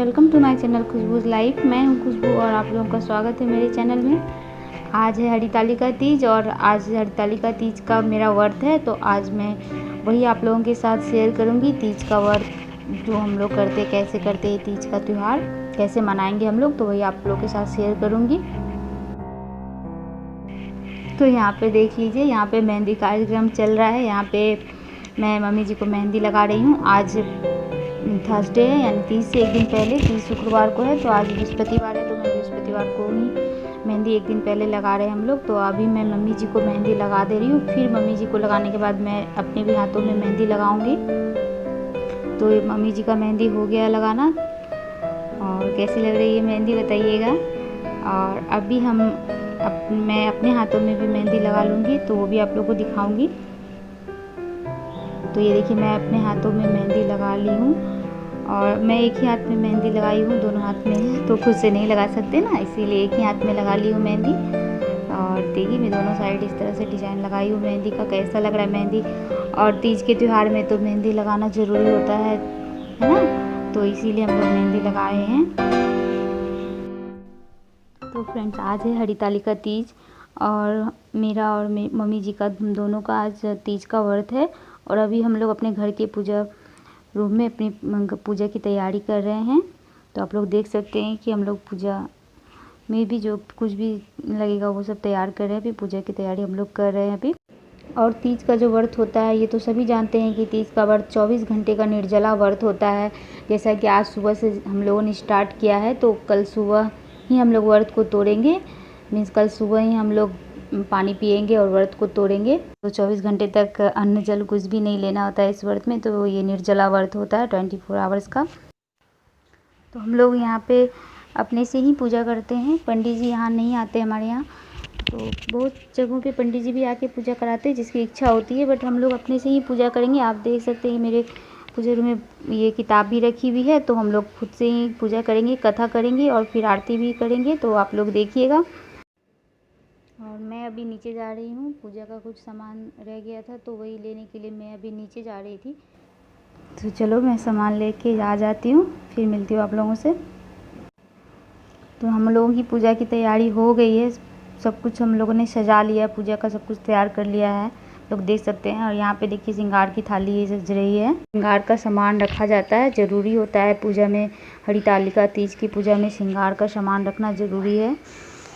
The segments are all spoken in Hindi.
Welcome to my channel Khushboo's life. मैं हूं खुशबू और आप लोगों का स्वागत है मेरे चैनल में। आज है हरितालिका तीज और आज हरितालिका तीज का मेरा व्रत है, तो आज मैं वही आप लोगों के साथ शेयर करूंगी। तीज का व्रत जो हम लोग करते, कैसे करते हैं, तीज का त्यौहार कैसे मनाएंगे हम लोग, तो वही आप लोगों के साथ शेयर करूँगी। तो यहाँ पे देख लीजिए, यहाँ पे मेहंदी कार्यक्रम चल रहा है। यहाँ पे मैं मम्मी जी को मेहंदी लगा रही हूँ। आज थर्सडे है, यानी तीज से एक दिन पहले, तीज शुक्रवार को है, तो आज बृहस्पतिवार है, तो मैं बृहस्पतिवार को ही मेहंदी एक दिन पहले लगा रहे हैं हम लोग। तो अभी मैं मम्मी जी को मेहंदी लगा दे रही हूँ, फिर मम्मी जी को लगाने के बाद मैं अपने भी हाथों में मेहंदी लगाऊंगी। तो मम्मी जी का मेहंदी हो गया लगाना, और कैसी लग रही है मेहंदी बताइएगा। और अभी मैं अपने हाथों में भी मेहंदी लगा लूँगी, तो वो भी आप लोगों को दिखाऊंगी। तो ये देखिए, मैं अपने हाथों में मेहंदी लगा ली हूँ, और मैं एक ही हाथ में मेहंदी लगाई हूँ, दोनों हाथ में तो खुद से नहीं लगा सकते ना, इसीलिए एक ही हाथ में लगा ली हूँ मेहंदी। और देखिए, मैं दोनों साइड इस तरह से डिज़ाइन लगाई हूँ मेहंदी का। कैसा लग रहा है मेहंदी। और तीज के त्यौहार में तो मेहंदी लगाना ज़रूरी होता है ना, तो इसीलिए हम लोग मेहंदी लगाए हैं। तो फ्रेंड्स, आज है हरितालिका तीज, और मेरा और मम्मी जी का, हम दोनों का आज तीज का व्रत है। और अभी हम लोग अपने घर के पूजा रूम में अपनी पूजा की तैयारी कर रहे हैं। तो आप लोग देख सकते हैं कि हम लोग पूजा में भी जो कुछ भी लगेगा वो सब तैयार कर रहे हैं। अभी पूजा की तैयारी हम लोग कर रहे हैं अभी। और तीज का जो व्रत होता है, ये तो सभी जानते हैं कि तीज का व्रत 24 घंटे का निर्जला व्रत होता है। जैसा कि आज सुबह से हम लोगों ने स्टार्ट किया है, तो कल सुबह ही हम लोग व्रत को तोड़ेंगे। मीन्स कल सुबह ही हम लोग पानी पिएंगे और व्रत को तोड़ेंगे। तो 24 घंटे तक अन्न जल कुछ भी नहीं लेना होता है इस व्रत में। तो ये निर्जला व्रत होता है 24 आवर्स का। तो हम लोग यहाँ पे अपने से ही पूजा करते हैं। पंडित जी यहाँ नहीं आते हमारे यहाँ, तो बहुत जगहों पे पंडित जी भी आके पूजा कराते हैं जिसकी इच्छा होती है, बट हम लोग अपने से ही पूजा करेंगे। आप देख सकते हैं मेरे पूजा रूम में ये किताब भी रखी हुई है, तो हम लोग खुद से ही पूजा करेंगे, कथा करेंगे और फिर आरती भी करेंगे। तो आप लोग देखिएगा। और मैं अभी नीचे जा रही हूँ, पूजा का कुछ सामान रह गया था तो वही लेने के लिए मैं अभी नीचे जा रही थी। तो चलो मैं सामान लेके आ जाती हूँ, फिर मिलती हूँ आप लोगों से। तो हम लोगों की पूजा की तैयारी हो गई है, सब कुछ हम लोगों ने सजा लिया, पूजा का सब कुछ तैयार कर लिया है, लोग देख सकते हैं। और यहाँ पे देखिए, श्रृंगार की थाली ये सज रही है। श्रृंगार का सामान रखा जाता है, ज़रूरी होता है पूजा में। हरितालिका तीज की पूजा में श्रृंगार का सामान रखना ज़रूरी है।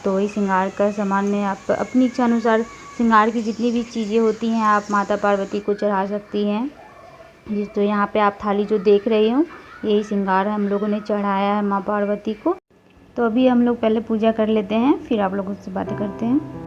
तो वही श्रृंगार का सामान में आप अपनी इच्छा अनुसार श्रृंगार की जितनी भी चीज़ें होती हैं आप माता पार्वती को चढ़ा सकती हैं। तो यहाँ पे आप थाली जो देख रहे हो, यही श्रृंगार हम लोगों ने चढ़ाया है माँ पार्वती को। तो अभी हम लोग पहले पूजा कर लेते हैं, फिर आप लोगों से बातें करते हैं।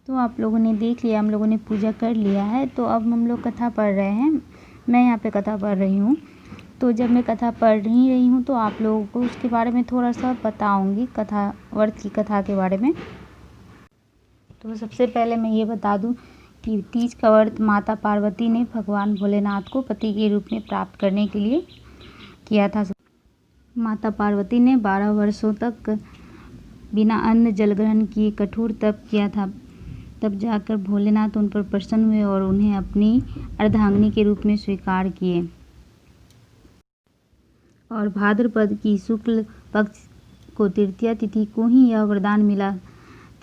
तो आप लोगों ने देख लिया, हम लोगों ने पूजा कर लिया है। तो अब हम लोग कथा पढ़ रहे हैं। मैं यहाँ पे कथा पढ़ रही हूँ। तो जब मैं कथा पढ़ ही रही हूँ तो आप लोगों को उसके बारे में थोड़ा सा बताऊँगी, कथा, व्रत की कथा के बारे में। तो सबसे पहले मैं ये बता दूँ कि तीज का व्रत माता पार्वती ने भगवान भोलेनाथ को पति के रूप में प्राप्त करने के लिए किया था। माता पार्वती ने 12 वर्षों तक बिना अन्न जल ग्रहण किए कठोर तप किया था। तब जाकर भोलेनाथ उन पर प्रसन्न हुए और उन्हें अपनी अर्धांगिनी के रूप में स्वीकार किए। और भाद्रपद की शुक्ल पक्ष को तृतीया तिथि को ही यह वरदान मिला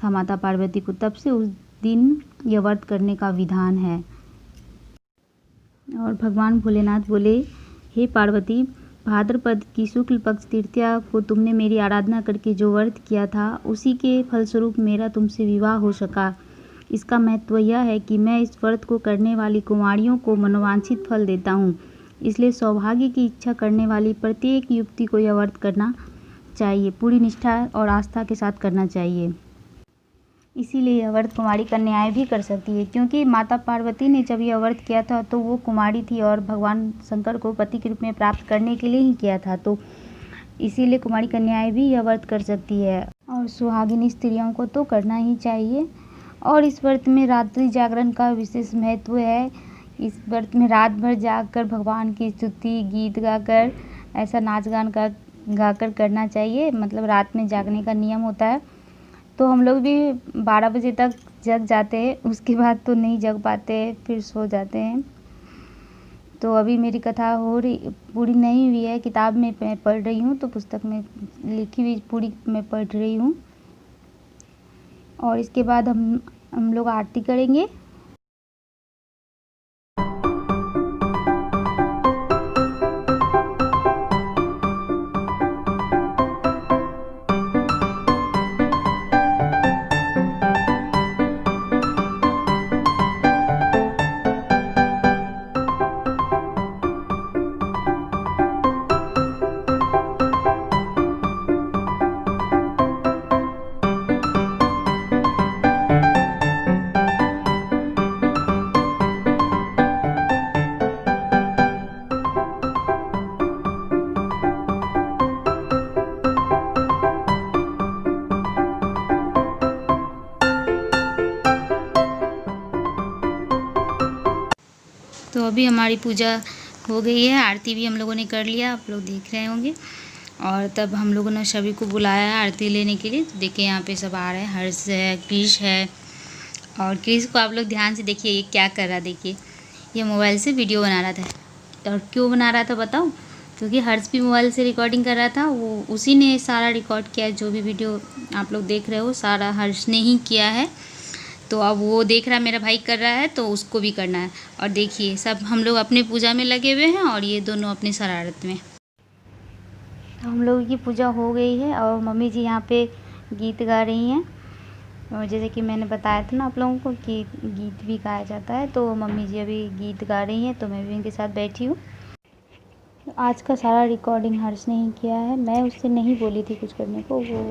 था माता पार्वती को। तब से उस दिन यह व्रत करने का विधान है। और भगवान भोलेनाथ बोले, हे पार्वती, भाद्रपद की शुक्ल पक्ष तृतीया को तुमने मेरी आराधना करके जो व्रत किया था, उसी के फलस्वरूप मेरा तुमसे विवाह हो सका। इसका महत्व यह है कि मैं इस व्रत को करने वाली कुंवारियों को मनोवांछित फल देता हूँ। इसलिए सौभाग्य की इच्छा करने वाली प्रत्येक युवती को यह व्रत करना चाहिए। पूरी निष्ठा और आस्था के साथ करना चाहिए। इसीलिए यह व्रत कुंवारी कन्याएं भी कर सकती है, क्योंकि माता पार्वती ने जब यह व्रत किया था तो वो कुंवारी थी और भगवान शंकर को पति के रूप में प्राप्त करने के लिए ही किया था। तो इसीलिए कुंवारी कन्याएं भी यह व्रत कर सकती है और सुहागिनी स्त्रियों को तो करना ही चाहिए। और इस व्रत में रात्रि जागरण का विशेष महत्व है। इस व्रत में रात भर जागकर भगवान की स्तुति गीत गाकर, ऐसा नाच गान का गाकर करना चाहिए। मतलब रात में जागने का नियम होता है। तो हम लोग भी 12 बजे तक जग जाते हैं, उसके बाद तो नहीं जग पाते, फिर सो जाते हैं। तो अभी मेरी कथा पूरी नहीं हुई है, किताब में मैं पढ़ रही हूँ, तो पुस्तक में लिखी हुई पूरी मैं पढ़ रही हूँ। और इसके बाद हम लोग आरती करेंगे। तो अभी हमारी पूजा हो गई है, आरती भी हम लोगों ने कर लिया, आप लोग देख रहे होंगे। और तब हम लोगों ने सभी को बुलाया है आरती लेने के लिए। तो देखिए यहाँ पे सब आ रहे हैं, हर्ष है, क्रिश है। और क्रिश को आप लोग ध्यान से देखिए, ये क्या कर रहा है। देखिए ये मोबाइल से वीडियो बना रहा था। और क्यों बना रहा था बताऊँ? क्योंकि हर्ष भी मोबाइल से रिकॉर्डिंग कर रहा था। वो उसी ने सारा रिकॉर्ड किया, जो भी वीडियो आप लोग देख रहे हो सारा हर्ष ने ही किया है। तो अब वो देख रहा है मेरा भाई कर रहा है, तो उसको भी करना है। और देखिए सब हम लोग अपनी पूजा में लगे हुए हैं और ये दोनों अपनी शरारत में। तो हम लोगों की पूजा हो गई है और मम्मी जी यहाँ पे गीत गा रही हैं। और जैसे कि मैंने बताया था ना आप लोगों को कि गीत भी गाया जाता है, तो मम्मी जी अभी गीत गा रही हैं, तो मैं भी उनके साथ बैठी हूँ। आज का सारा रिकॉर्डिंग हर्ष ने ही किया है। मैं उससे नहीं बोली थी कुछ करने को, वो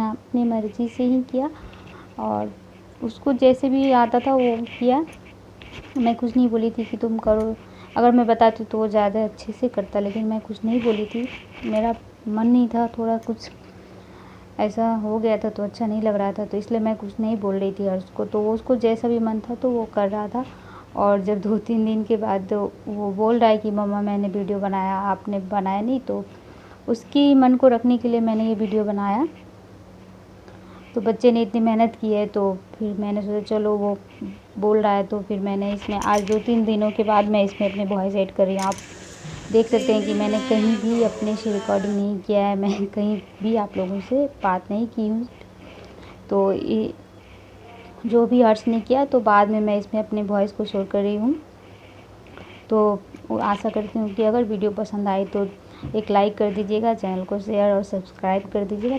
अपनी मर्ज़ी से ही किया और उसको जैसे भी आता था वो किया। मैं कुछ नहीं बोली थी कि तुम करो, अगर मैं बताती तो वो ज़्यादा अच्छे से करता, लेकिन मैं कुछ नहीं बोली थी। मेरा मन नहीं था, थोड़ा कुछ ऐसा हो गया था तो अच्छा नहीं लग रहा था, तो इसलिए मैं कुछ नहीं बोल रही थी हर्ष को। तो वो उसको जैसा भी मन था तो वो कर रहा था। और जब 2-3 दिन के बाद वो बोल रहा है कि मम्मा मैंने वीडियो बनाया, आपने बनाया नहीं, तो उसकी मन को रखने के लिए मैंने ये वीडियो बनाया। तो बच्चे ने इतनी मेहनत की है, तो फिर मैंने सोचा चलो वो बोल रहा है, तो फिर मैंने इसमें आज 2-3 दिनों के बाद मैं इसमें अपनी वॉइस ऐड कर रही हूँ। आप देख सकते हैं कि मैंने कहीं भी अपने से रिकॉर्डिंग नहीं किया है, मैं कहीं भी आप लोगों से बात नहीं की हूँ। तो ये जो भी हर्ष ने किया, तो बाद में मैं इसमें अपने वॉइस को शोर कर रही हूँ। तो आशा करती हूँ कि अगर वीडियो पसंद आए तो एक लाइक कर दीजिएगा, चैनल को शेयर और सब्सक्राइब कर दीजिएगा।